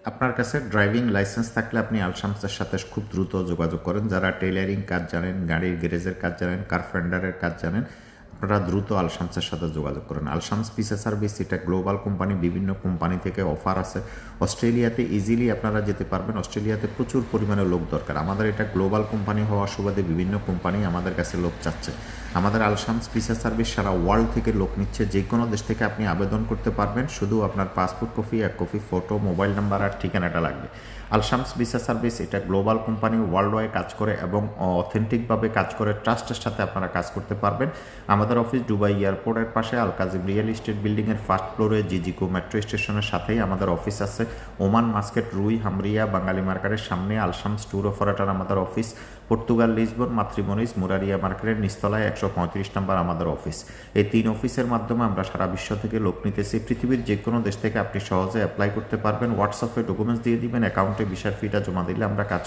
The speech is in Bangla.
আপনার কাছে ড্রাইভিং লাইসেন্স থাকলে আপনি আলশামসের সাথে খুব দ্রুত যোগাযোগ করেন। যারা টেইলারিং কাজ জানেন, গাড়ির গ্যারেজের কাজ জানেন, কারপেন্টারের কাজ জানেন, আপনারা দ্রুত আলশামসের সাথে যোগাযোগ করেন। আলশামস পিসা সার্ভিস এটা গ্লোবাল কোম্পানি, বিভিন্ন কোম্পানি থেকে অফার আছে। অস্ট্রেলিয়াতে ইজিলি আপনারা যেতে পারবেন। অস্ট্রেলিয়াতে প্রচুর পরিমাণে লোক দরকার। আমাদের এটা গ্লোবাল কোম্পানি হওয়ার সুবাদে বিভিন্ন কোম্পানি আমাদের কাছে লোক চাচ্ছে। আমাদের আলশামস পিসা সার্ভিস সারা ওয়ার্ল্ড থেকে লোক নিচ্ছে। যে কোনো দেশ থেকে আপনি আবেদন করতে পারবেন। শুধু আপনার পাসপোর্ট কপি, এক কপি ফটো, মোবাইল নাম্বার আর ঠিকানাটা লাগবে। আলশামস ভিসা সার্ভিস এটা গ্লোবাল কোম্পানি, ওয়ার্ল্ড ওয়াইড কাজ করে এবং অথেন্টিকভাবে কাজ করে। ট্রাস্টের সাথে আপনারা কাজ করতে পারবেন। আমাদের অফিস দুবাই এয়ারপোর্টের পাশে আল কাজিম রিয়েল এস্টেট বিল্ডিংয়ের ফার্স্ট ফ্লোরে জিজিকো মেট্রো স্টেশনের সাথেই আমাদের অফিস আছে। ওমান মাস্কেট, রুই, হামরিয়া, বাঙালি মার্কেটের সামনে আলশামস ট্যুর অপারেটর আমাদের অফিস। পর্তুগাল লিসবন, মাতৃমনিজ, মুরারিয়া মার্কেটের নিচতলায় 135 নম্বর আমাদের অফিস। এই 3 অফিসের মাধ্যমে আমরা সারা বিশ্ব থেকে লোক নিতেছি। পৃথিবীর যে কোনো দেশ থেকে আপনি সহজে অ্যাপ্লাই করতে পারবেন। হোয়াটসঅ্যাপে ডকুমেন্টস দিয়ে দিবেন, অ্যাকাউন্টে ভিসার ফিটা জমা দিলে আমরা কাজ